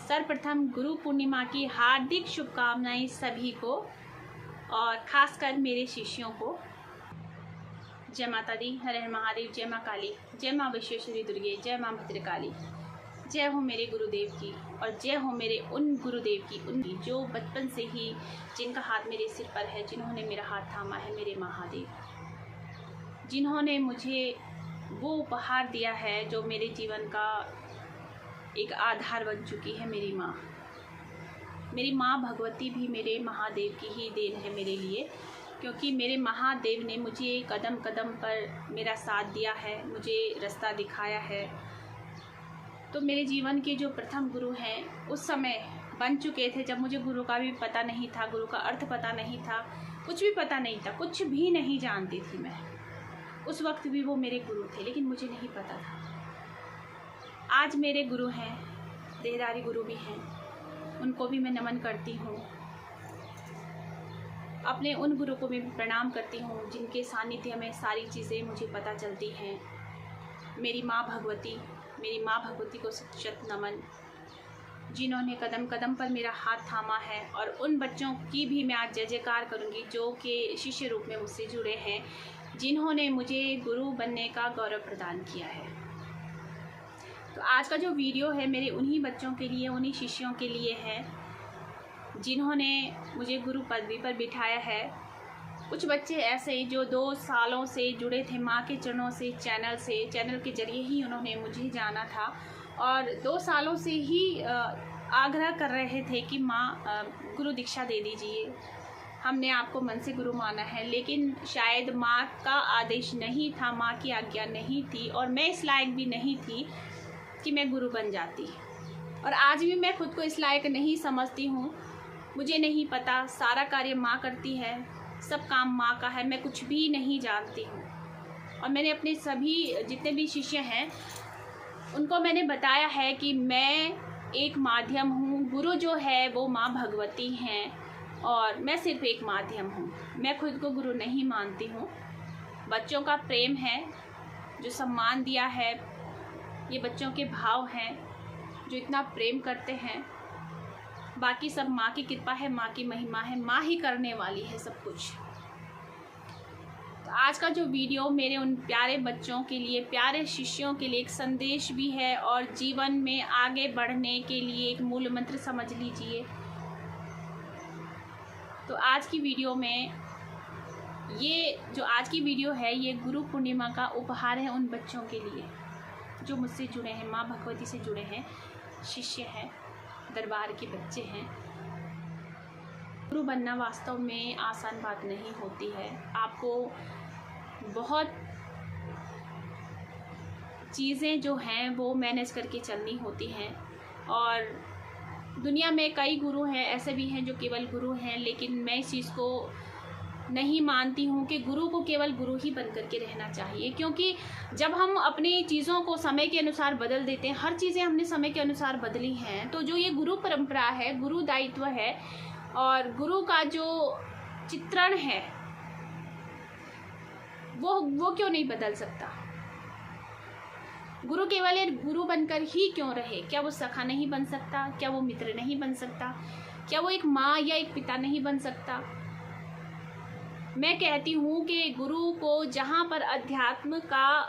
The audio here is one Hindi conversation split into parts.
सर्वप्रथम गुरु पूर्णिमा की हार्दिक शुभकामनाएं सभी को और ख़ासकर मेरे शिष्यों को। जय माता दी, हर हर महादेव, जय माँ काली, जय माँ विश्वेश्वरी दुर्गे, जय माँ भद्रकाली। जय हो मेरे गुरुदेव की और जय हो मेरे उन गुरुदेव की, उनकी जो बचपन से ही जिनका हाथ मेरे सिर पर है, जिन्होंने मेरा हाथ थामा है, मेरे महादेव, जिन्होंने मुझे वो उपहार दिया है जो मेरे जीवन का एक आधार बन चुकी है। मेरी माँ भगवती भी मेरे महादेव की ही देन है मेरे लिए, क्योंकि मेरे महादेव ने मुझे कदम कदम पर मेरा साथ दिया है, मुझे रास्ता दिखाया है। तो मेरे जीवन के जो प्रथम गुरु हैं उस समय बन चुके थे जब मुझे गुरु का भी पता नहीं था, गुरु का अर्थ पता नहीं था, कुछ भी पता नहीं था, कुछ भी नहीं जानती थी मैं। उस वक्त भी वो मेरे गुरु थे, लेकिन मुझे नहीं पता था। आज मेरे गुरु हैं, देहदारी गुरु भी हैं, उनको भी मैं नमन करती हूँ। अपने उन गुरु को भी प्रणाम करती हूँ जिनके सानिध्य में सारी चीज़ें मुझे पता चलती हैं। मेरी माँ भगवती को शत नमन, जिन्होंने कदम कदम पर मेरा हाथ थामा है। और उन बच्चों की भी मैं आज जय जयकार करूँगी जो कि शिष्य रूप में मुझसे जुड़े हैं, जिन्होंने मुझे गुरु बनने का गौरव प्रदान किया है। तो आज का जो वीडियो है मेरे उन्हीं बच्चों के लिए, उन्हीं शिष्यों के लिए है जिन्होंने मुझे गुरु पदवी पर बिठाया है। कुछ बच्चे ऐसे जो 2 सालों से जुड़े थे माँ के चरणों से, चैनल के जरिए ही उन्होंने मुझे जाना था और 2 सालों से ही आग्रह कर रहे थे कि माँ गुरु दीक्षा दे दीजिए, हमने आपको मन से गुरु माना है। लेकिन शायद माँ का आदेश नहीं था, माँ की आज्ञा नहीं थी और मैं इस लायक भी नहीं थी कि मैं गुरु बन जाती। और आज भी मैं खुद को इस लायक नहीं समझती हूँ। मुझे नहीं पता, सारा कार्य माँ करती है, सब काम माँ का है, मैं कुछ भी नहीं जानती हूँ। और मैंने अपने सभी जितने भी शिष्य हैं उनको मैंने बताया है कि मैं एक माध्यम हूँ, गुरु जो है वो माँ भगवती हैं और मैं सिर्फ एक माध्यम हूँ। मैं खुद को गुरु नहीं मानती हूँ। बच्चों का प्रेम है, जो सम्मान दिया है, ये बच्चों के भाव हैं जो इतना प्रेम करते हैं। बाकी सब माँ की कृपा है, माँ की महिमा है, माँ ही करने वाली है सब कुछ। तो आज का जो वीडियो मेरे उन प्यारे बच्चों के लिए, प्यारे शिष्यों के लिए एक संदेश भी है और जीवन में आगे बढ़ने के लिए एक मूल मंत्र समझ लीजिए। तो आज की वीडियो में आज की वीडियो है ये गुरु पूर्णिमा का उपहार है उन बच्चों के लिए जो मुझसे जुड़े हैं, माँ भगवती से जुड़े हैं, शिष्य हैं, दरबार के बच्चे हैं। गुरु बनना वास्तव में आसान बात नहीं होती है। आपको बहुत चीज़ें जो हैं वो मैनेज करके चलनी होती हैं। और दुनिया में कई गुरु हैं, ऐसे भी हैं जो केवल गुरु हैं, लेकिन मैं इस चीज़ को नहीं मानती हूँ कि गुरु को केवल गुरु ही बन करके रहना चाहिए। क्योंकि जब हम अपनी चीज़ों को समय के अनुसार बदल देते हैं, हर चीज़ें हमने समय के अनुसार बदली हैं, तो जो ये गुरु परंपरा है, गुरु दायित्व है और गुरु का जो चित्रण है वो क्यों नहीं बदल सकता। गुरु केवल एक गुरु बनकर ही क्यों रहे? क्या वो सखा नहीं बन सकता? क्या वो मित्र नहीं बन सकता? क्या वो एक माँ या एक पिता नहीं बन सकता? मैं कहती हूँ कि गुरु को जहाँ पर अध्यात्म का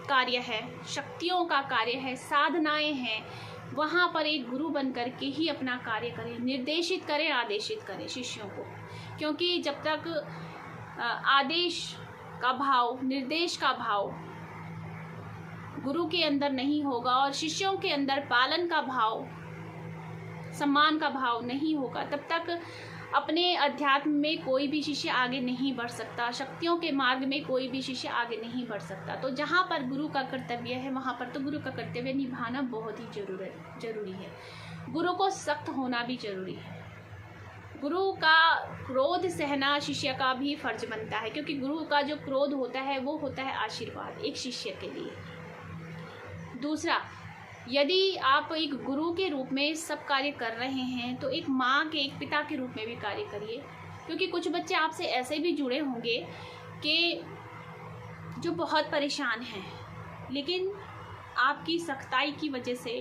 कार्य है, शक्तियों का कार्य है, साधनाएं हैं, वहाँ पर एक गुरु बन कर के ही अपना कार्य करें, निर्देशित करें, आदेशित करें शिष्यों को। क्योंकि जब तक आदेश का भाव, निर्देश का भाव गुरु के अंदर नहीं होगा और शिष्यों के अंदर पालन का भाव, सम्मान का भाव नहीं होगा, तब तक अपने अध्यात्म में कोई भी शिष्य आगे नहीं बढ़ सकता, शक्तियों के मार्ग में कोई भी शिष्य आगे नहीं बढ़ सकता। तो जहाँ पर गुरु का कर्तव्य है वहाँ पर तो गुरु का कर्तव्य निभाना बहुत ही जरूरी है। गुरु को सख्त होना भी जरूरी है। गुरु का क्रोध सहना शिष्य का भी फर्ज बनता है, क्योंकि गुरु का जो क्रोध होता है वो होता है आशीर्वाद एक शिष्य के लिए। दूसरा, यदि आप एक गुरु के रूप में सब कार्य कर रहे हैं तो एक माँ के, एक पिता के रूप में भी कार्य करिए। क्योंकि कुछ बच्चे आपसे ऐसे भी जुड़े होंगे कि जो बहुत परेशान हैं, लेकिन आपकी सख्ताई की वजह से,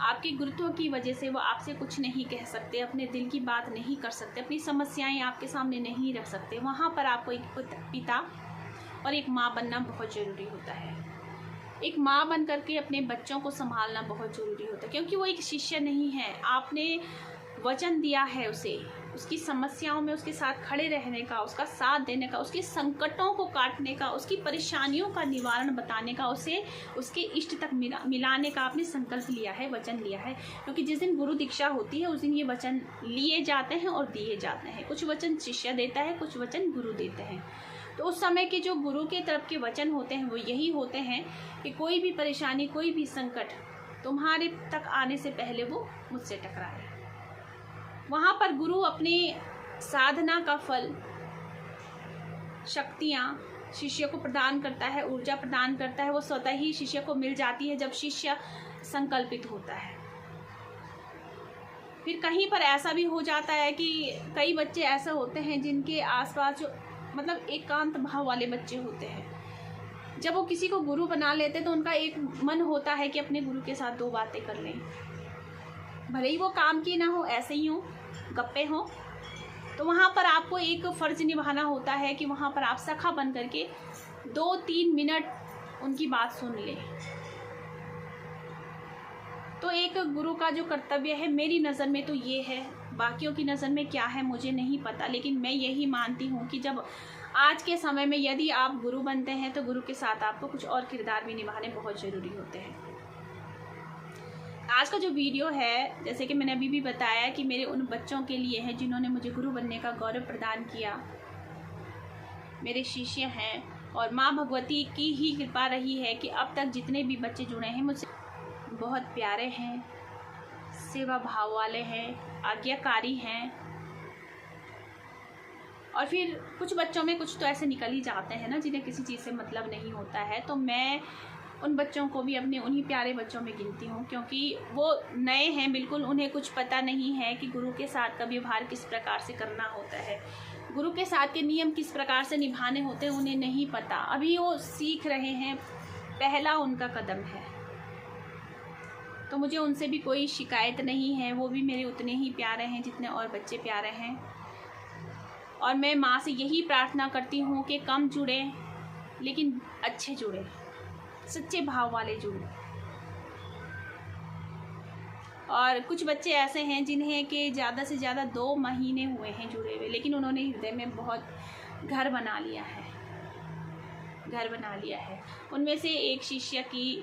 आपके गुरुत्व की वजह से वो आपसे कुछ नहीं कह सकते, अपने दिल की बात नहीं कर सकते, अपनी समस्याएं आपके सामने नहीं रख सकते। वहाँ पर आपको एक पिता और एक माँ बनना बहुत ज़रूरी होता है। एक माँ बन करके अपने बच्चों को संभालना बहुत ज़रूरी होता है, क्योंकि वो एक शिष्य नहीं है। आपने वचन दिया है उसे, उसकी समस्याओं में उसके साथ खड़े रहने का, उसका साथ देने का, उसके संकटों को काटने का, उसकी परेशानियों का निवारण बताने का, उसे उसके इष्ट तक मिलाने का आपने संकल्प लिया है, वचन लिया है। क्योंकि जिस दिन गुरु दीक्षा होती है उस दिन ये वचन लिए जाते हैं और दिए जाते हैं। कुछ वचन शिष्य देता है, कुछ वचन गुरु देते हैं। तो उस समय के जो गुरु के तरफ के वचन होते हैं वो यही होते हैं कि कोई भी परेशानी, कोई भी संकट तुम्हारे तक आने से पहले वो मुझसे टकराए। वहाँ पर गुरु अपनी साधना का फल, शक्तियाँ शिष्य को प्रदान करता है, ऊर्जा प्रदान करता है। वो स्वतः ही शिष्य को मिल जाती है जब शिष्य संकल्पित होता है। फिर कहीं पर ऐसा भी हो जाता है कि कई बच्चे ऐसे होते हैं जिनके आसपास जो मतलब एकांत भाव वाले बच्चे होते हैं। जब वो किसी को गुरु बना लेते तो उनका एक मन होता है कि अपने गुरु के साथ 2 बातें कर लें, भले ही वो काम की ना हो, ऐसे ही हो, गप्पे हो। तो वहाँ पर आपको एक फ़र्ज़ निभाना होता है कि वहाँ पर आप सखा बन करके 2-3 मिनट उनकी बात सुन लें। तो एक गुरु का जो कर्तव्य है मेरी नज़र में तो ये है, बाकियों की नज़र में क्या है मुझे नहीं पता, लेकिन मैं यही मानती हूँ कि जब आज के समय में यदि आप गुरु बनते हैं तो गुरु के साथ आपको कुछ और किरदार भी निभाने बहुत ज़रूरी होते हैं। आज का जो वीडियो है, जैसे कि मैंने अभी भी बताया कि मेरे उन बच्चों के लिए है जिन्होंने मुझे गुरु बनने का गौरव प्रदान किया, मेरे शिष्य हैं। और माँ भगवती की ही कृपा रही है कि अब तक जितने भी बच्चे जुड़े हैं मुझसे बहुत प्यारे हैं, सेवा भाव वाले हैं, आज्ञाकारी हैं। और फिर कुछ बच्चों में कुछ तो ऐसे निकल ही जाते हैं ना जिन्हें किसी चीज़ से मतलब नहीं होता है। तो मैं उन बच्चों को भी अपने उन्हीं प्यारे बच्चों में गिनती हूँ, क्योंकि वो नए हैं बिल्कुल, उन्हें कुछ पता नहीं है कि गुरु के साथ का व्यवहार किस प्रकार से करना होता है, गुरु के साथ के नियम किस प्रकार से निभाने होते हैं, उन्हें नहीं पता। अभी वो सीख रहे हैं, पहला उनका कदम है। तो मुझे उनसे भी कोई शिकायत नहीं है, वो भी मेरे उतने ही प्यारे हैं जितने और बच्चे प्यारे हैं। और मैं माँ से यही प्रार्थना करती हूँ कि कम जुड़े लेकिन अच्छे जुड़े, सच्चे भाव वाले जुड़े। और कुछ बच्चे ऐसे हैं जिन्हें कि ज़्यादा से ज़्यादा 2 महीने हुए हैं जुड़े हुए, लेकिन उन्होंने हृदय में बहुत घर बना लिया है, घर बना लिया है। उनमें से एक शिष्य की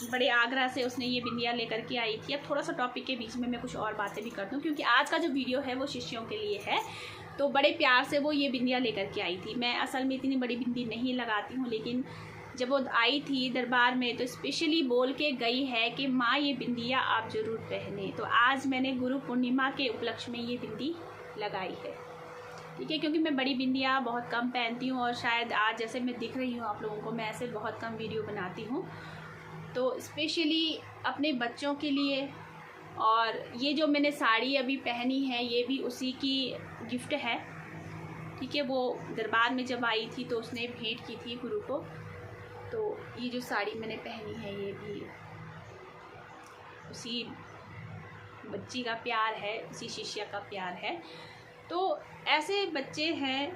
बड़े आग्रह से उसने ये बिंदिया लेकर के आई थी। अब थोड़ा सा टॉपिक के बीच में मैं कुछ और बातें भी करती हूँ, क्योंकि आज का जो वीडियो है वो शिष्यों के लिए है। तो बड़े प्यार से वो ये बिंदिया लेकर के आई थी। मैं असल में इतनी बड़ी बिंदी नहीं लगाती हूँ, लेकिन जब वो आई थी दरबार में तो स्पेशली बोल के गई है कि माँ ये बिंदिया आप ज़रूर पहने। तो आज मैंने गुरु पूर्णिमा के उपलक्ष्य में ये बिंदी लगाई है, ठीक है। क्योंकि मैं बड़ी बिंदिया बहुत कम पहनती हूँ और शायद आज जैसे मैं दिख रही हूँ आप लोगों को, मैं ऐसे बहुत कम वीडियो बनाती हूँ। तो स्पेशली अपने बच्चों के लिए। और ये जो मैंने साड़ी अभी पहनी है ये भी उसी की गिफ्ट है, ठीक है। वो दरबार में जब आई थी तो उसने भेंट की थी गुरु को। तो ये जो साड़ी मैंने पहनी है ये भी उसी बच्ची का प्यार है, उसी शिष्य का प्यार है। तो ऐसे बच्चे हैं,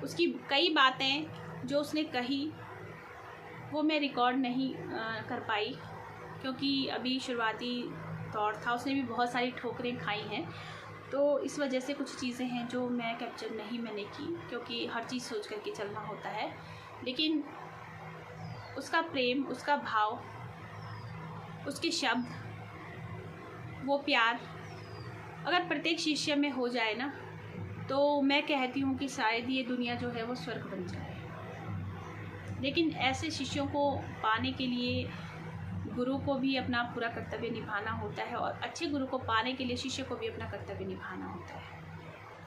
उसकी कई बातें जो उसने कही वो मैं रिकॉर्ड नहीं कर पाई, क्योंकि अभी शुरुआती दौर था, उसने भी बहुत सारी ठोकरें खाई हैं। तो इस वजह से कुछ चीज़ें हैं जो मैं कैप्चर नहीं मैंने की, क्योंकि हर चीज़ सोच करके चलना होता है। लेकिन उसका प्रेम, उसका भाव, उसके शब्द, वो प्यार अगर प्रत्येक शिष्य में हो जाए ना तो मैं कहती हूँ कि शायद ये दुनिया जो है वो स्वर्ग बन जाए। लेकिन ऐसे शिष्यों को पाने के लिए गुरु को भी अपना पूरा कर्तव्य निभाना होता है, और अच्छे गुरु को पाने के लिए शिष्य को भी अपना कर्तव्य निभाना होता है।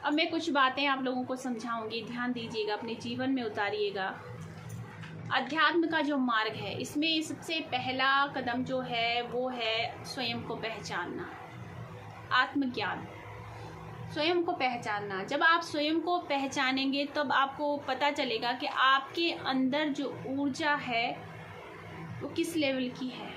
अब मैं कुछ बातें आप लोगों को समझाऊंगी, ध्यान दीजिएगा, अपने जीवन में उतारिएगा। अध्यात्म का जो मार्ग है इसमें सबसे पहला कदम जो है वो है स्वयं को पहचानना, आत्मज्ञान, स्वयं को पहचानना। जब आप स्वयं को पहचानेंगे तब आपको पता चलेगा कि आपके अंदर जो ऊर्जा है वो किस लेवल की है।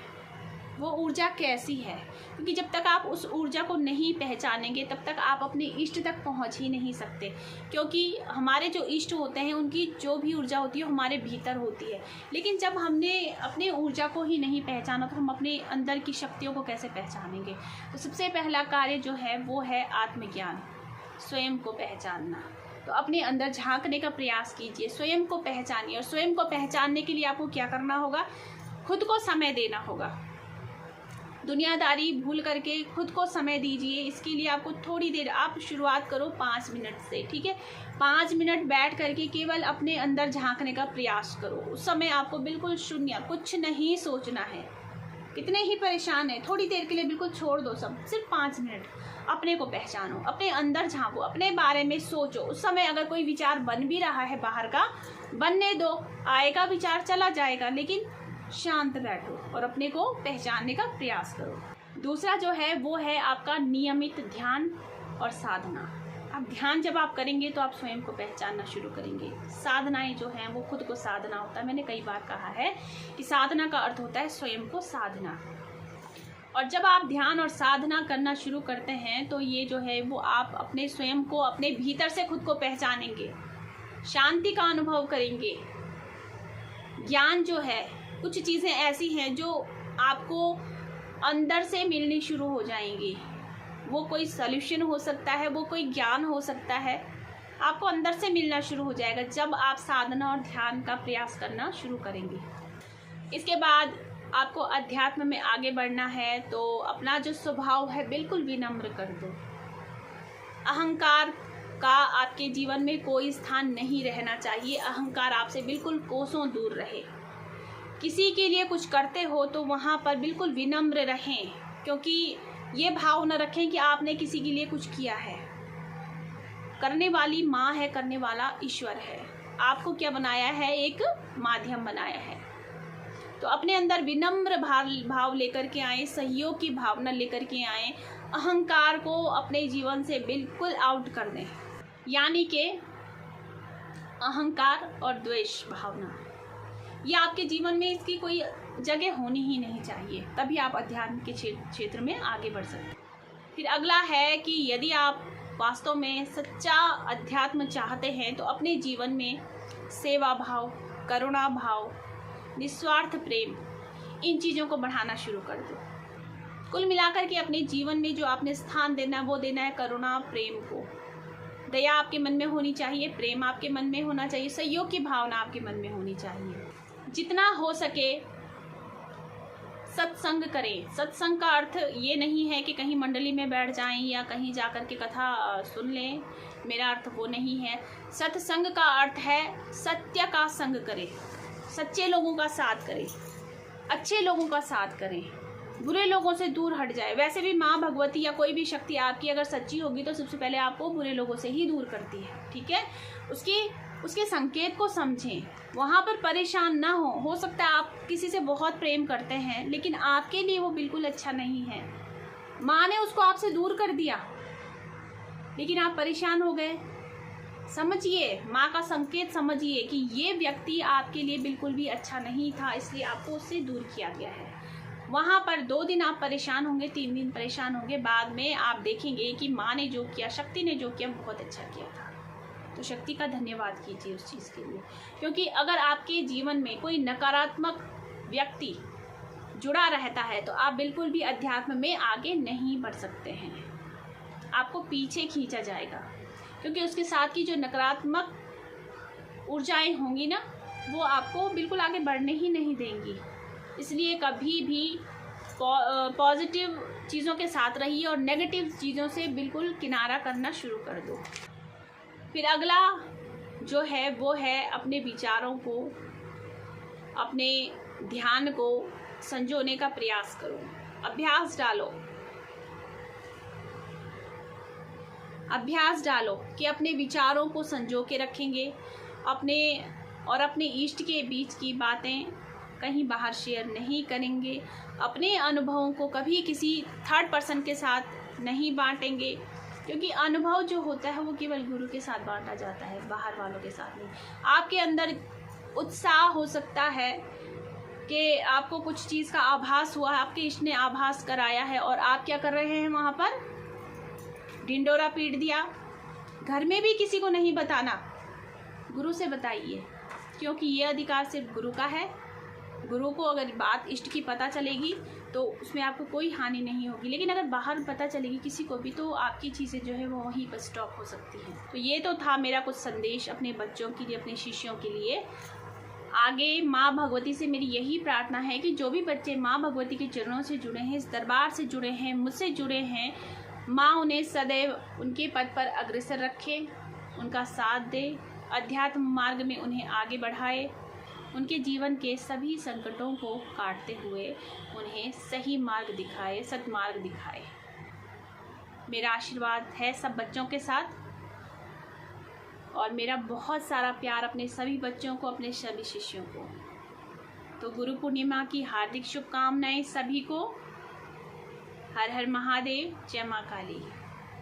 वो ऊर्जा कैसी है, क्योंकि जब तक आप उस ऊर्जा को नहीं पहचानेंगे तब तक आप अपने इष्ट तक पहुंच ही नहीं सकते। क्योंकि हमारे जो इष्ट होते हैं उनकी जो भी ऊर्जा होती है हमारे भीतर होती है, लेकिन जब हमने अपने ऊर्जा को ही नहीं पहचाना तो हम अपने अंदर की शक्तियों को कैसे पहचानेंगे। तो सबसे पहला कार्य जो है वो है आत्मज्ञान, स्वयं को पहचानना। तो अपने अंदर झांकने का प्रयास कीजिए, स्वयं को पहचानिए, और स्वयं को पहचानने के लिए आपको क्या करना होगा, खुद को समय देना होगा। दुनियादारी भूल करके खुद को समय दीजिए। इसके लिए आपको थोड़ी देर, आप शुरुआत करो 5 मिनट से, ठीक है। 5 मिनट बैठ करके केवल अपने अंदर झांकने का प्रयास करो। उस समय आपको बिल्कुल शून्य, कुछ नहीं सोचना है। कितने ही परेशान है, थोड़ी देर के लिए बिल्कुल छोड़ दो सब, सिर्फ 5 मिनट अपने को पहचानो, अपने अंदर झांको, अपने बारे में सोचो। उस समय अगर कोई विचार बन भी रहा है बाहर का, बनने दो, आएगा विचार, चला जाएगा, लेकिन शांत बैठो और अपने को पहचानने का प्रयास करो। दूसरा जो है वो है आपका नियमित ध्यान और साधना। अब ध्यान जब आप करेंगे तो आप स्वयं को पहचानना शुरू करेंगे। साधनाएं जो हैं वो खुद को साधना होता है। मैंने कई बार कहा है कि साधना का अर्थ होता है स्वयं को साधना। और जब आप ध्यान और साधना करना शुरू करते हैं तो ये जो है वो आप अपने स्वयं को, अपने भीतर से खुद को पहचानेंगे, शांति का अनुभव करेंगे। ज्ञान जो है, कुछ चीज़ें ऐसी हैं जो आपको अंदर से मिलनी शुरू हो जाएंगी। वो कोई सॉल्यूशन हो सकता है, वो कोई ज्ञान हो सकता है, आपको अंदर से मिलना शुरू हो जाएगा जब आप साधना और ध्यान का प्रयास करना शुरू करेंगे। इसके बाद आपको अध्यात्म में आगे बढ़ना है तो अपना जो स्वभाव है बिल्कुल विनम्र कर दो। अहंकार का आपके जीवन में कोई स्थान नहीं रहना चाहिए। अहंकार आपसे बिल्कुल कोसों दूर रहे। किसी के लिए कुछ करते हो तो वहाँ पर बिल्कुल विनम्र रहें, क्योंकि ये भाव न रखें कि आपने किसी के लिए कुछ किया है। करने वाली माँ है, करने वाला ईश्वर है। आपको क्या बनाया है, एक माध्यम बनाया है। तो अपने अंदर विनम्र भाव लेकर के आए, सहयोग की भावना लेकर के आए, अहंकार को अपने जीवन से बिल्कुल आउट कर दें। यानी कि अहंकार और द्वेष भावना, ये आपके जीवन में इसकी कोई जगह होनी ही नहीं चाहिए, तभी आप अध्यात्म के क्षेत्र में आगे बढ़ सकते हैं। फिर अगला है कि यदि आप वास्तव में सच्चा अध्यात्म चाहते हैं तो अपने जीवन में सेवा भाव, करुणा भाव, निस्वार्थ प्रेम, इन चीज़ों को बढ़ाना शुरू कर दो। कुल मिलाकर के अपने जीवन में जो आपने स्थान देना है वो देना है करुणा, प्रेम को। दया आपके मन में होनी चाहिए, प्रेम आपके मन में होना चाहिए, सहयोग की भावना आपके मन में होनी चाहिए। जितना हो सके सत्संग करें। सत्संग का अर्थ ये नहीं है कि कहीं मंडली में बैठ जाएं या कहीं जाकर के कथा सुन लें, मेरा अर्थ वो नहीं है। सत्संग का अर्थ है सत्य का संग करें, सच्चे लोगों का साथ करें, अच्छे लोगों का साथ करें, बुरे लोगों से दूर हट जाए। वैसे भी माँ भगवती या कोई भी शक्ति आपकी अगर सच्ची होगी तो सबसे पहले आपको बुरे लोगों से ही दूर करती है, ठीक है। उसके संकेत को समझें, वहाँ पर परेशान ना हो सकता है आप किसी से बहुत प्रेम करते हैं लेकिन आपके लिए वो बिल्कुल अच्छा नहीं है। माँ ने उसको आपसे दूर कर दिया लेकिन आप परेशान हो गए। समझिए, माँ का संकेत समझिए कि ये व्यक्ति आपके लिए बिल्कुल भी अच्छा नहीं था, इसलिए आपको उससे दूर किया गया है। वहाँ पर 2 दिन आप परेशान होंगे, 3 दिन परेशान होंगे, बाद में आप देखेंगे कि माँ ने जो किया, शक्ति ने जो किया, बहुत अच्छा किया था। तो शक्ति का धन्यवाद कीजिए उस चीज़ के लिए, क्योंकि अगर आपके जीवन में कोई नकारात्मक व्यक्ति जुड़ा रहता है तो आप बिल्कुल भी अध्यात्म में आगे नहीं बढ़ सकते हैं, आपको पीछे खींचा जाएगा, क्योंकि उसके साथ की जो नकारात्मक ऊर्जाएं होंगी ना, वो आपको बिल्कुल आगे बढ़ने ही नहीं देंगी। इसलिए कभी भी पॉजिटिव चीज़ों के साथ रहिए और नेगेटिव चीज़ों से बिल्कुल किनारा करना शुरू कर दो। फिर अगला जो है वो है अपने विचारों को, अपने ध्यान को संजोने का प्रयास करो, अभ्यास डालो कि अपने विचारों को संजो के रखेंगे, अपने इष्ट के बीच की बातें कहीं बाहर शेयर नहीं करेंगे, अपने अनुभवों को कभी किसी थर्ड पर्सन के साथ नहीं बांटेंगे, क्योंकि अनुभव जो होता है वो केवल गुरु के साथ बांटा जाता है, बाहर वालों के साथ नहीं। आपके अंदर उत्साह हो सकता है कि आपको कुछ चीज़ का आभास हुआ है, आपके इष्ट ने आभास कराया है और आप क्या कर रहे हैं, वहाँ पर ढिंडोरा पीट दिया। घर में भी किसी को नहीं बताना, गुरु से बताइए, क्योंकि ये अधिकार सिर्फ गुरु का है। गुरु को अगर बात इष्ट की पता चलेगी तो उसमें आपको कोई हानि नहीं होगी, लेकिन अगर बाहर पता चलेगी किसी को भी तो आपकी चीज़ें जो है वो वहीं पर स्टॉप हो सकती हैं। तो ये तो था मेरा कुछ संदेश अपने बच्चों के लिए, अपने शिष्यों के लिए। आगे माँ भगवती से मेरी यही प्रार्थना है कि जो भी बच्चे माँ भगवती के चरणों से जुड़े हैं, इस दरबार से जुड़े हैं, मुझसे जुड़े हैं, माँ उन्हें सदैव उनके पद पर अग्रसर रखे, उनका साथ दे, अध्यात्म मार्ग में उन्हें आगे बढ़ाए, उनके जीवन के सभी संकटों को काटते हुए उन्हें सही मार्ग दिखाए, सद्मार्ग दिखाए। मेरा आशीर्वाद है सब बच्चों के साथ और मेरा बहुत सारा प्यार अपने सभी बच्चों को, अपने सभी शिष्यों को। तो गुरु पूर्णिमा की हार्दिक शुभकामनाएं सभी को। हर हर महादेव, जय माँ काली।